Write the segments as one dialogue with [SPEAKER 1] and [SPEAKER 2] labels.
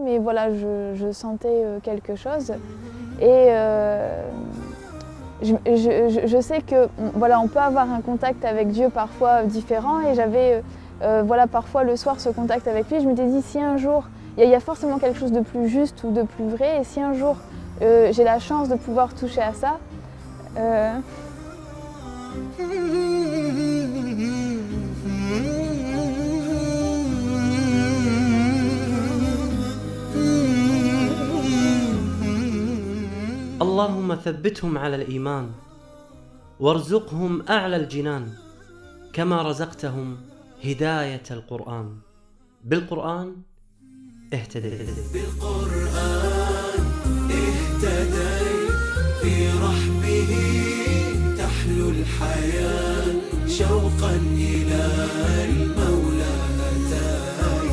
[SPEAKER 1] Mais voilà, je sentais quelque chose et je sais que voilà, on peut avoir un contact avec Dieu parfois différent et j'avais voilà, parfois le soir ce contact avec lui. Je m'étais dit si un jour, il y a forcément quelque chose de plus juste ou de plus vrai et si un jour j'ai la chance de pouvoir toucher à ça,
[SPEAKER 2] اللهم ثبتهم على الإيمان وارزقهم أعلى الجنان كما رزقتهم هداية القرآن. بالقرآن اهتديت.
[SPEAKER 3] بالقرآن اهتديت، في رحبه تحلو الحياة، شوقا إلى المولى أتاي،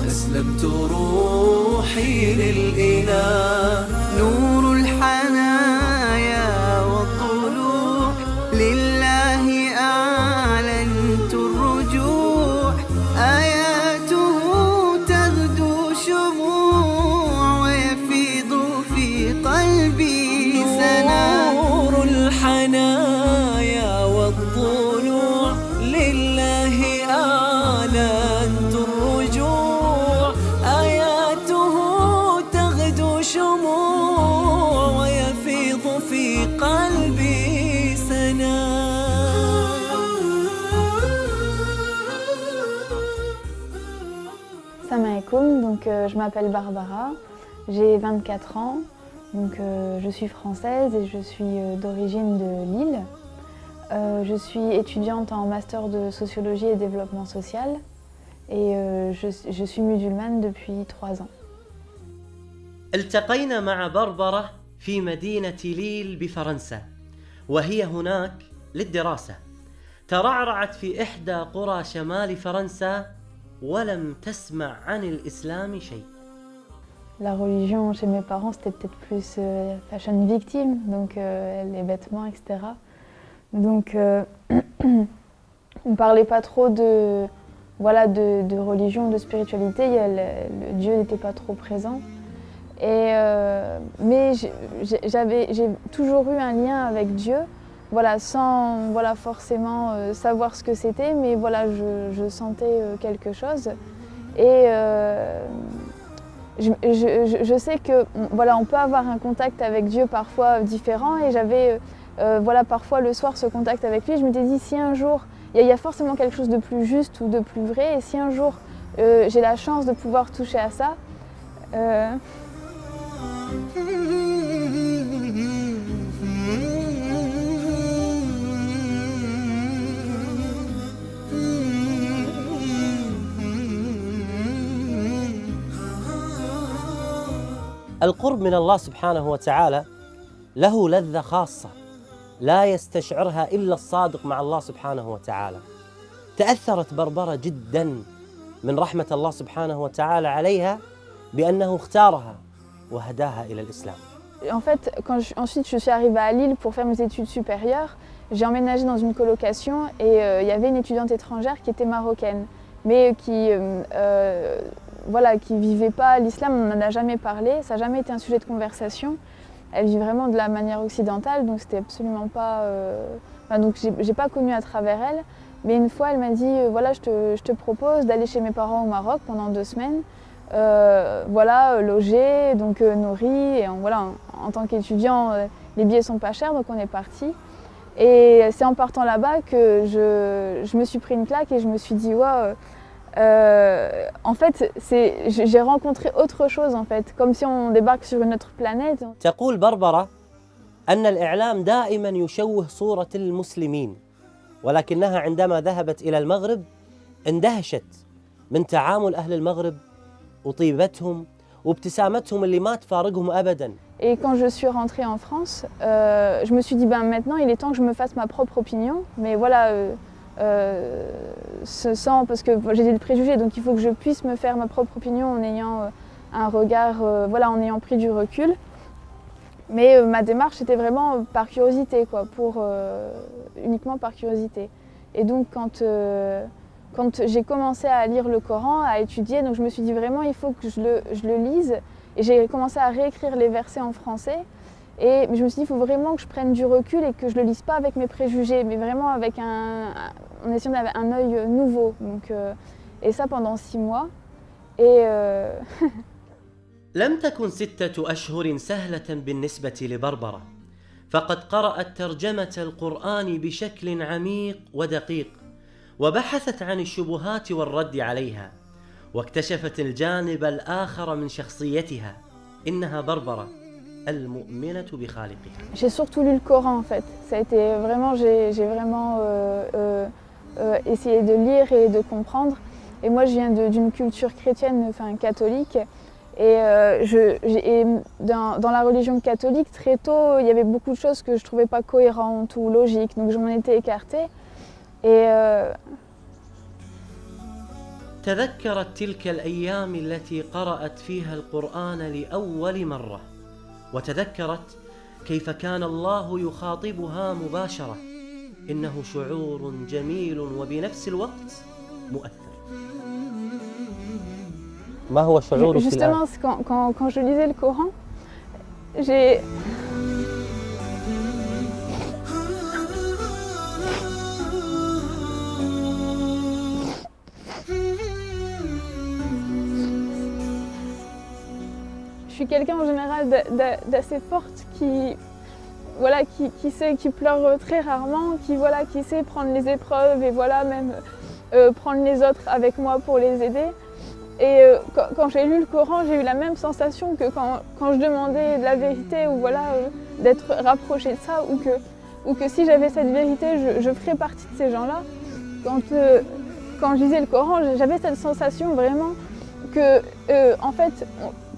[SPEAKER 3] أسلمت روحي للإله، نور الحنايا والضلوع، لله أعلنت الرجوع، آياته تغدو شموع ويفيض في قلبي سنا، نور الحنايا والضلوع، لله أعلنت الرجوع، آياته تغدو شموع ويفيض في قلبي سنا.
[SPEAKER 1] Salam alaikum, donc je m'appelle Barbara, j'ai 24 ans, donc je suis française et je suis d'origine de Lille. Je suis étudiante en master de sociologie et développement social et je suis musulmane depuis 3 ans.
[SPEAKER 2] التقينا مع بربرة في مدينة ليل بفرنسا وهي هناك للدراسة. ترعرعت في إحدى قرى شمال فرنسا ولم تسمع عن الإسلام شيء.
[SPEAKER 1] La religion chez mes parents c'était peut-être plus fashion victime, donc les vêtements, etc. Donc on ne parlait pas trop de, voilà, de religion, de spiritualité, le Dieu n'était pas trop présent. Et, mais j'ai toujours eu un lien avec Dieu, voilà, sans voilà, forcément savoir ce que c'était, mais voilà, je sentais quelque chose. Et je sais que voilà, on peut avoir un contact avec Dieu parfois différent et j'avais voilà, parfois le soir ce contact avec lui. Je m'étais dit si un jour, il y a forcément quelque chose de plus juste ou de plus vrai et si un jour j'ai la chance de pouvoir toucher à ça,
[SPEAKER 2] القرب من الله سبحانه وتعالى له لذة خاصة لا يستشعرها إلا الصادق مع الله سبحانه وتعالى. تأثرت بربرة جدا من رحمة الله سبحانه وتعالى عليها بأنه اختارها وهداها إلى الإسلام.
[SPEAKER 1] En fait, ensuite je suis arrivée à Lille pour faire mes études supérieures, j'ai emménagé dans une colocation et il y avait une étudiante étrangère qui était marocaine, mais qui voilà, qui vivait pas l'islam, on n'en a jamais parlé, ça n'a jamais été un sujet de conversation. Elle vit vraiment de la manière occidentale, donc c'était absolument pas... donc j'ai pas connu à travers elle, mais une fois elle m'a dit voilà, je te propose d'aller chez mes parents au Maroc pendant 2 semaines, voilà, loger, donc nourri, et voilà, en tant qu'étudiant, les billets sont pas chers, donc on est parti. Et c'est en partant là-bas que je me suis pris une claque et je me suis dit wow, en fait, j'ai rencontré autre chose en fait, comme si on débarque sur une autre planète.
[SPEAKER 2] تقول بربرة أن الإعلام دائما يشوه صورة المسلمين، ولكنها عندما ذهبت إلى المغرب اندهشت من تعامل أهل المغرب وطيبتهم وابتسامتهم اللي ما تفارقهم أبدا.
[SPEAKER 1] Et quand je suis rentrée en France, je me suis dit maintenant il est temps que je me fasse ma propre opinion, mais voilà, parce que j'ai des préjugés, donc il faut que je puisse me faire ma propre opinion en ayant un regard, voilà, en ayant pris du recul. Mais ma démarche était vraiment par curiosité, quoi, uniquement par curiosité. Et donc quand quand j'ai commencé à lire le Coran, à étudier, donc je me suis dit vraiment il faut que je le lise. Et j'ai commencé à réécrire les versets en français. Et je me suis dit il faut vraiment que je prenne du recul et que je le lise pas avec mes préjugés, mais vraiment avec en essayant d'avoir un œil nouveau. Donc, et ça pendant 6 mois. Et
[SPEAKER 2] لم تكن 6 أشهر سهلة بالنسبة لبربرة، فقد قرأت ترجمة القرآن بشكل عميق ودقيق، وبحثت عن الشبهات والرد عليها، واكتشفت الجانب الآخر من شخصيتها. إنها بربرة المؤمنة بخالقها.
[SPEAKER 1] J'ai surtout lu le Coran en fait. Ça a été vraiment, j'ai vraiment essayé de lire et de comprendre. Et moi, je viens d'une culture chrétienne, enfin catholique. Et dans la religion catholique, très tôt, il y avait beaucoup de choses que je ne trouvais pas cohérentes ou logiques. Donc je m'en étais écartée. Et
[SPEAKER 2] تذكرت تلك الأيام التي قرأت فيها القرآن لأول مرة، وتذكرت كيف كان الله يخاطبها مباشرة. إنه شعور جميل وبنفس الوقت مؤثر. ما هو شعورك الآن؟
[SPEAKER 1] Justement, quand je lisais le Coran, je suis quelqu'un en général d'assez forte qui pleure très rarement, qui sait prendre les épreuves et même prendre les autres avec moi pour les aider. Et quand j'ai lu le Coran, j'ai eu la même sensation que quand je demandais de la vérité ou d'être rapprochée de ça ou que si j'avais cette vérité, je ferais partie de ces gens-là. Quand je lisais le Coran, j'avais cette sensation vraiment que en fait,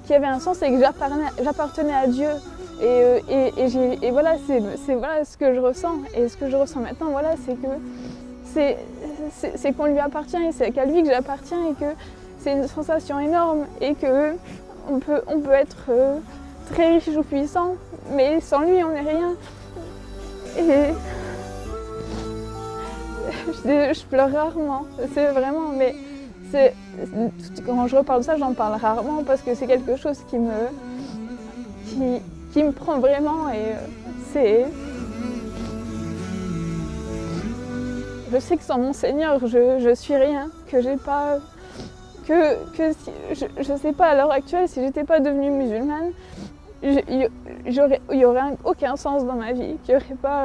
[SPEAKER 1] qu'il y avait un sens et que j'appartenais à Dieu. Et voilà, c'est ce que je ressens. Et ce que je ressens maintenant, c'est que c'est qu'on lui appartient et c'est qu'à lui que j'appartiens et que c'est une sensation énorme et qu'on peut être très riche ou puissant, mais sans lui on n'est rien. Et je pleure rarement, c'est vraiment, mais quand je reparle de ça, j'en parle rarement parce que c'est quelque chose qui me prend vraiment et je sais que sans mon Seigneur, je suis rien, que j'ai pas... je ne sais pas à l'heure actuelle, si j'étais pas devenue musulmane, il y aurait aucun sens dans ma vie, qu'il y aurait pas...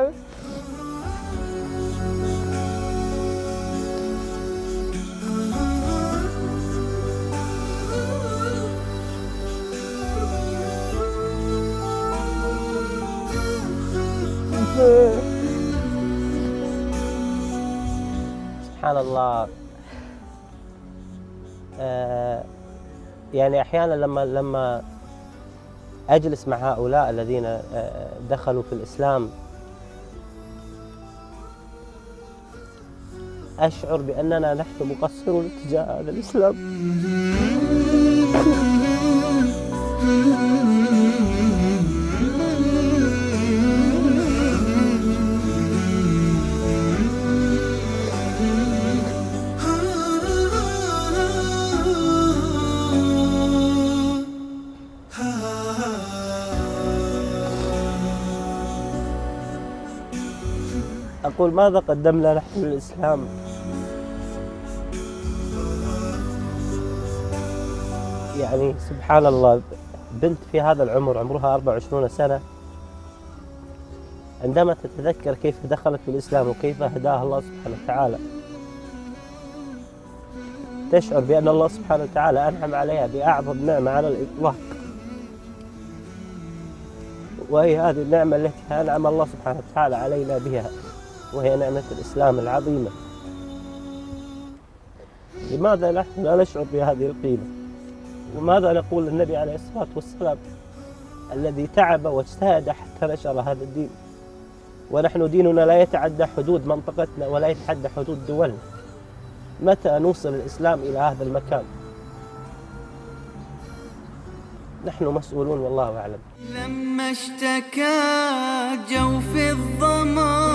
[SPEAKER 2] سبحان الله. يعني أحيانا لما أجلس مع هؤلاء الذين دخلوا في الإسلام أشعر بأننا نحن مقصرون تجاه هذا الإسلام. أقول ماذا قدمنا نحن للإسلام؟ يعني سبحان الله، بنت في هذا العمر عمرها 24 سنة عندما تتذكر كيف دخلت في الإسلام وكيف هداها الله سبحانه وتعالى تشعر بأن الله سبحانه وتعالى أنعم عليها بأعظم نعمة على الإطلاق، وهي هذه النعمة التي أنعم الله سبحانه وتعالى علينا بها، وهي نعمة الإسلام العظيمة. لماذا نحن لا نشعر بهذه القيمة؟ وماذا نقول للنبي عليه الصلاة والسلام الذي تعب واجتهد حتى نشر هذا الدين، ونحن ديننا لا يتعدى حدود منطقتنا ولا يتعدى حدود دولنا. متى نوصل الإسلام إلى هذا المكان؟ نحن مسؤولون والله أعلم.
[SPEAKER 3] لما اشتكى جوف الظما،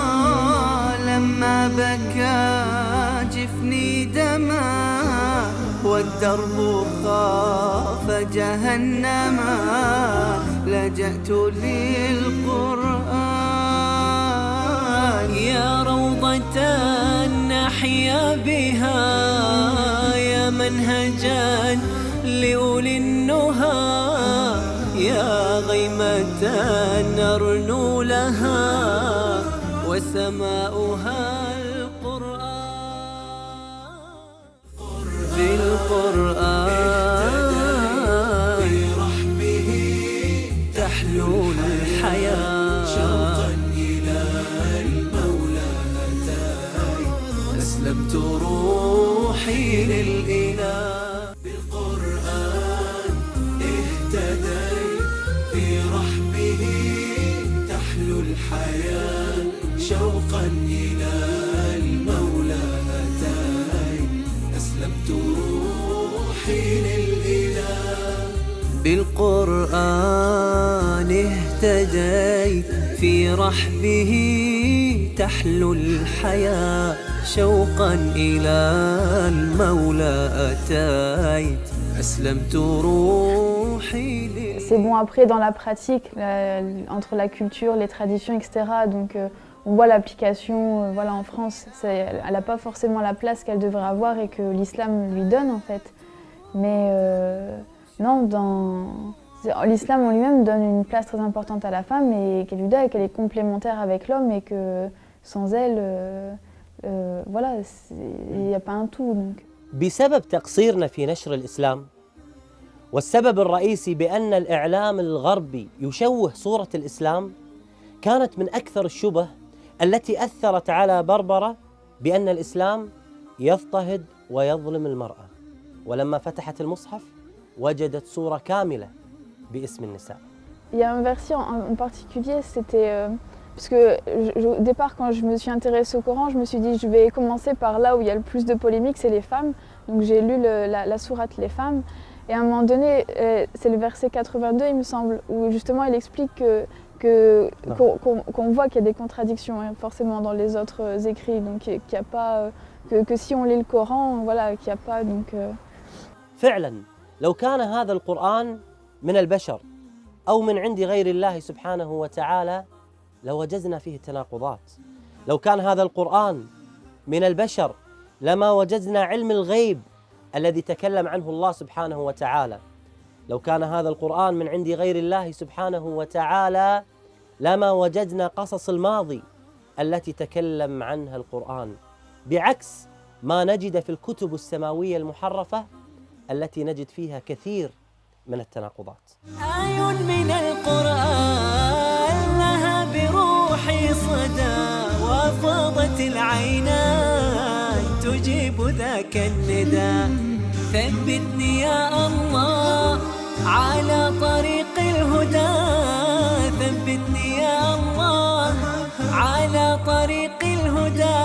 [SPEAKER 3] لما بكى جفن يفني دما والدرب خاف جهنما لجأت للقرآن يا روضة نحيا بها يا منهجا لأولي النهى يا غيمة نرنو لها وسماؤها القرآن بالقرآن برحمه تحلو الحياة شوقا إلى المولى أتاي أسلمت روحي للإله بالقرآن اهتديت في رحمه تحلو الحياة شوقا إلى المولى أتاي أسلمت روحي للإله بالقرآن اهتديت في رحبه تحلو الحياة شوقا إلى المولى أتيت أسلمت روحي لله.
[SPEAKER 1] C'est bon après dans la pratique, entre la culture, les traditions, etc. Donc on voit l'application voilà, en France, elle n'a pas forcément la place qu'elle devrait avoir et que l'islam lui donne en fait. Mais non, l'islam en lui-même donne une place très importante à la femme et qu'elle lui donne et qu'elle est complémentaire avec l'homme et que sans elle, voilà, il n'y a pas un tout. Donc.
[SPEAKER 2] بسبب تقصيرنا في نشر الإسلام والسبب الرئيسي بأن الإعلام الغربي يشوه صورة الإسلام كانت من أكثر الشبه التي أثرت على بربرة بأن الإسلام يضطهد ويظلم المرأة ولما فتحت المصحف وجدت صورة كاملة باسم النساء.
[SPEAKER 1] Il y a un verset en particulier, c'était parce que au départ quand je me suis intéressée au Coran, je me suis dit je vais commencer par là où il y a le plus de polémiques, c'est les femmes. Donc j'ai lu la sourate les femmes et à un moment donné, c'est le verset 82 il me semble, où justement il explique qu'on voit qu'il y a des contradictions hein, forcément dans les autres écrits, donc qu'il n'y a pas que si on lit le Coran, voilà, qu'il n'y a pas donc.
[SPEAKER 2] فعلا لو كان هذا القرآن من البشر أو من عند غير الله سبحانه وتعالى لوجدنا فيه تناقضات. لو كان هذا القرآن من البشر لما وجدنا علم الغيب الذي تكلم عنه الله سبحانه وتعالى. لو كان هذا القرآن من عند غير الله سبحانه وتعالى لما وجدنا قصص الماضي التي تكلم عنها القرآن، بعكس ما نجد في الكتب السماوية المحرفة التي نجد فيها كثير من التناقضات.
[SPEAKER 3] آي من القرآن لها بروحي صدى وفاضت العينان تجيب ذاك النداء ثبتني يا الله على طريق الهدى ثبتني يا الله على طريق الهدى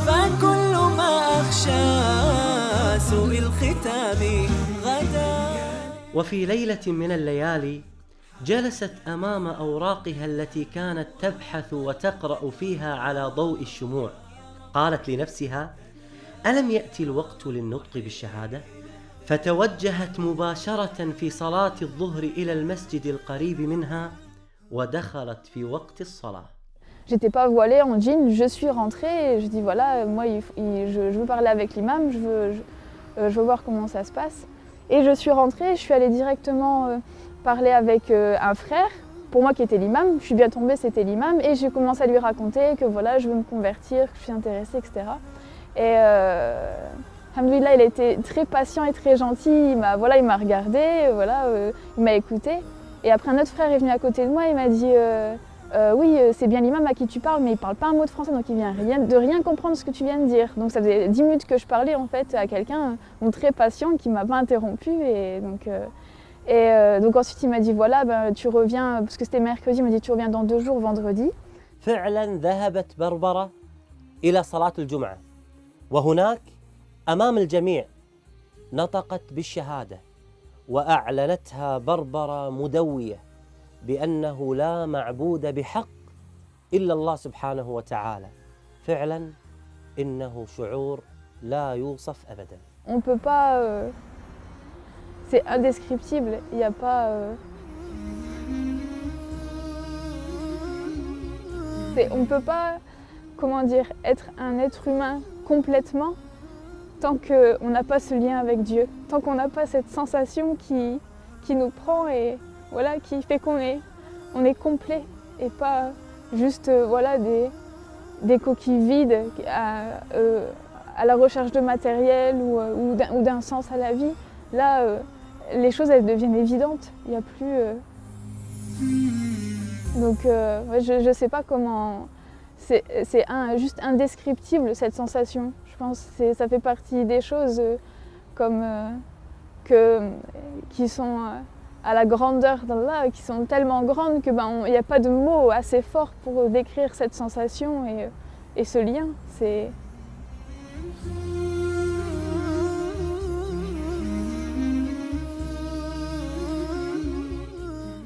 [SPEAKER 3] فكل ما أخشى سوء الختام غدا.
[SPEAKER 2] وفي ليلة من الليالي جلست أمام أوراقها التي كانت تبحث وتقرأ فيها على ضوء الشموع. قالت لنفسها: ألم يأتي الوقت للنطق بالشهادة؟ فتوجهت مباشرة في صلاة الظهر إلى المسجد القريب منها ودخلت في وقت الصلاة.
[SPEAKER 1] J'étais pas voilée en jean, je suis rentrée et je dis voilà, moi je veux parler avec l'imam, je veux voir comment ça se passe. Et je suis rentrée, je suis allée directement parler avec un frère, pour moi qui était l'imam, je suis bien tombée, c'était l'imam, et j'ai commencé à lui raconter que voilà, je veux me convertir, que je suis intéressée, etc. Et alhamdoulilah, il a été très patient et très gentil, il m'a regardé, il m'a écouté. Et après un autre frère est venu à côté de moi, il m'a dit oui, c'est bien l'imam à qui tu parles, mais il ne parle pas un mot de français, donc il vient de rien comprendre ce que tu viens de dire. Donc ça faisait 10 minutes que je parlais en fait à quelqu'un très patient qui ne m'a pas interrompu. Et donc ensuite il m'a dit voilà, ben, tu reviens, parce que c'était mercredi, il m'a dit tu reviens dans 2 jours, vendredi.
[SPEAKER 2] فعلا ذهبت بربرة إلى صلاة الجمعة وهناك أمام الجميع نطقت بالشهادة وأعلنتها بربرة مدوية بأنه لا معبود بحق إلا الله سبحانه وتعالى. فعلا إنه شعور لا يوصف أبداً.
[SPEAKER 1] On peut pas, c'est indescriptible, il n'y a pas... on ne peut pas, comment dire, être un être humain complètement tant qu'on n'a pas ce lien avec Dieu, tant qu'on n'a pas cette sensation qui nous prend et voilà, qui fait qu'on est complet et pas juste voilà, des coquilles vides à la recherche de matériel ou d'un sens à la vie. Là, les choses elles deviennent évidentes, il n'y a plus... Donc ouais, je ne sais pas comment... C'est juste indescriptible cette sensation. Je pense que ça fait partie des choses comme, qui sont à la grandeur d'Allah, qui sont tellement grandes qu'il n'y a pas de mots assez forts pour décrire cette sensation et ce lien.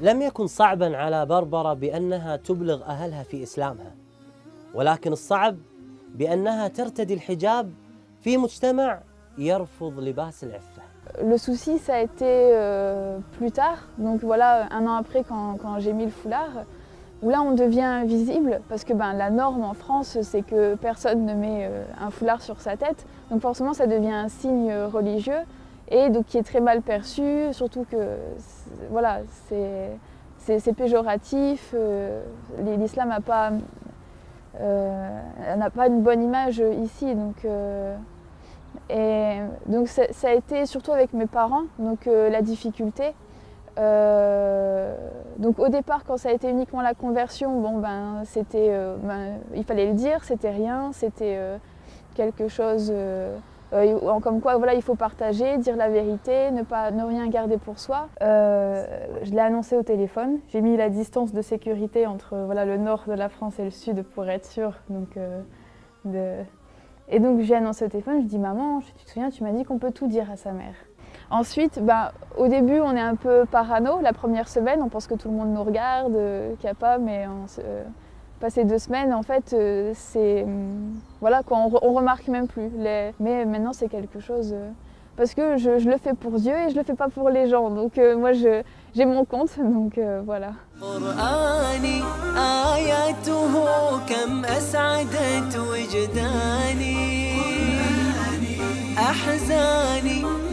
[SPEAKER 2] لم يكن صعباً على بربرة بأنها تبلغ أهلها في إسلامها، ولكن الصعب بأنها ترتدي الحجاب في مجتمع يرفض لباس العفة.
[SPEAKER 1] Le souci, ça a été plus tard, donc voilà, un an après quand j'ai mis le foulard, où là on devient visible, parce que la norme en France, c'est que personne ne met un foulard sur sa tête, donc forcément ça devient un signe religieux, et donc qui est très mal perçu, surtout que voilà, c'est péjoratif, l'islam n'a pas une bonne image ici, et donc ça a été surtout avec mes parents, donc la difficulté. Donc au départ, quand ça a été uniquement la conversion, c'était, il fallait le dire, c'était rien, c'était quelque chose comme quoi voilà, il faut partager, dire la vérité, ne rien garder pour soi. Je l'ai annoncé au téléphone, j'ai mis la distance de sécurité entre voilà, le nord de la France et le sud pour être sûre. Et donc j'ai annoncé au téléphone, je dis maman, tu te souviens, tu m'as dit qu'on peut tout dire à sa mère. Ensuite, au début on est un peu parano, la première semaine on pense que tout le monde nous regarde, qu'il n'y a pas, mais passé 2 semaines en fait voilà, on remarque même plus. Mais maintenant c'est quelque chose, parce que je le fais pour Dieu et je le fais pas pour les gens, donc moi j'ai mon compte, donc voilà.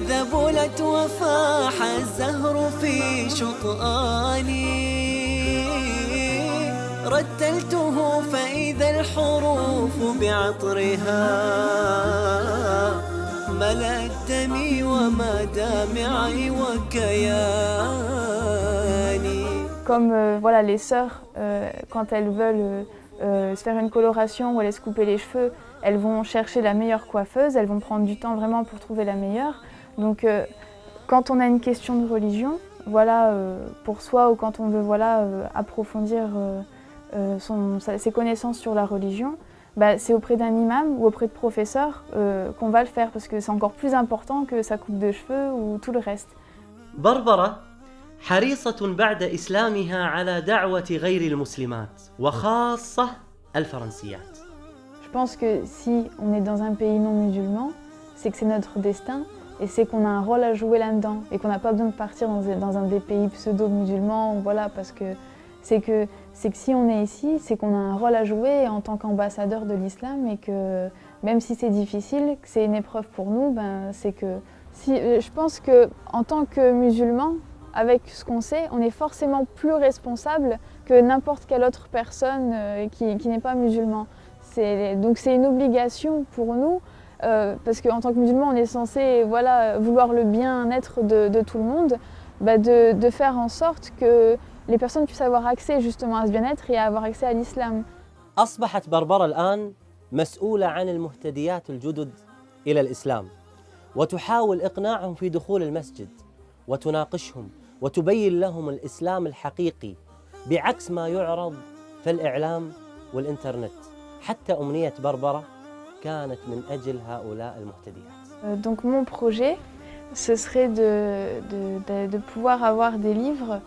[SPEAKER 3] ذبلت وفاح الزهر في شطآني رتلته فإذا الحروف بعطرها ملأت دمي وما دامعي وكياني.
[SPEAKER 1] Comme voilà, les sœurs, quand elles veulent se faire une coloration ou aller se couper les cheveux, elles vont chercher la meilleure coiffeuse, elles vont prendre du temps vraiment pour trouver la meilleure. Donc quand on a une question de religion, voilà, pour soi, ou quand on veut voilà, approfondir ses connaissances sur la religion, c'est auprès d'un imam ou auprès de professeurs qu'on va le faire, parce que c'est encore plus important que sa coupe de cheveux ou tout le reste.
[SPEAKER 2] بربرة حريصة بعد إسلامها على دعوة غير المسلمات وخاصة الفرنسيات.
[SPEAKER 1] Je pense que si on est dans un pays non musulman, c'est que c'est notre destin et c'est qu'on a un rôle à jouer là-dedans et qu'on n'a pas besoin de partir dans un des pays pseudo-musulmans, voilà, parce que c'est que si on est ici, c'est qu'on a un rôle à jouer en tant qu'ambassadeur de l'islam, et que même si c'est difficile, que c'est une épreuve pour nous, c'est que je pense qu'en tant que musulman, avec ce qu'on sait, on est forcément plus responsable que n'importe quelle autre personne qui n'est pas musulman. Donc c'est une obligation pour nous, parce qu'en tant que musulman, on est censé voilà, vouloir le bien-être de tout le monde, de faire en sorte que les personnes puissent avoir accès justement à ce bien-être et à avoir accès à l'islam.
[SPEAKER 2] أصبحت بربرة الآن مسؤولة عن المهتديات الجدد إلى الإسلام، وتحاول إقناعهم في دخول المسجد، وتناقشهم وتبين لهم الإسلام الحقيقي بعكس ما يعرض في الإعلام والإنترنت. حتى أمنية بربرة كانت من أجل هؤلاء المهتديات.
[SPEAKER 1] Donc mon projet, ce serait de pouvoir avoir des livres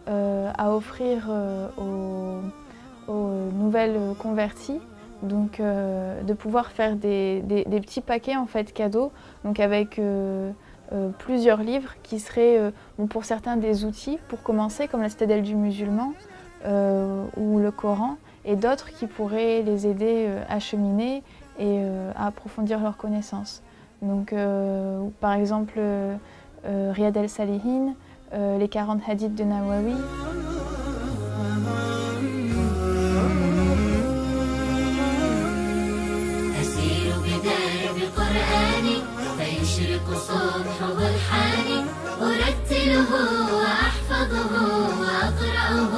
[SPEAKER 1] à offrir aux nouvelles converties, Donc de pouvoir faire des petits paquets en fait cadeaux, donc avec plusieurs livres qui seraient pour certains des outils pour commencer, comme la Citadelle du musulman ou le Coran, et d'autres qui pourraient les aider à cheminer et à approfondir leurs connaissances. Donc par exemple Riyad al-Salihin, les 40 hadiths de Nawawi.
[SPEAKER 4] أسير بدرب قرآني فيشرق صبحه الحاني أرتله وأحفظه وأقرأه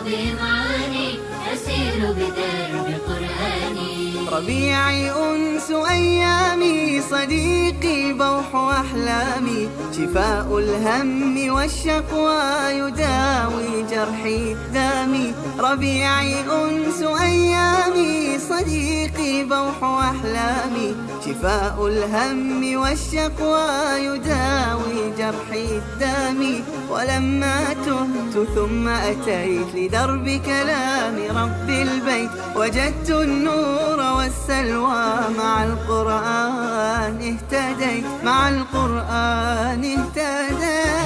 [SPEAKER 4] بمعاني أسير بدرب قرآني
[SPEAKER 3] ربيعي أنس أيامي صديقي بوح أحلامي شفاء الهم والشقوى يداوي جرحي دامي ربيعي أنس أيامي صديقي بوح أحلامي شفاء الهم والشقوى يداوي جرحي دامي ولما تهت ثم أتيت لدرب كلام رب البيت وجدت النور والسلوى مع القرآن اهتديت مع القرآن اهتديت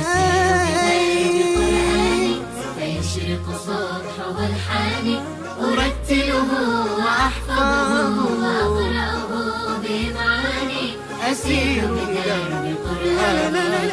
[SPEAKER 4] فيشرق صبحه الحاني أرتله وأحفظه وأقرأه بمعاني أسير بدرب قرآني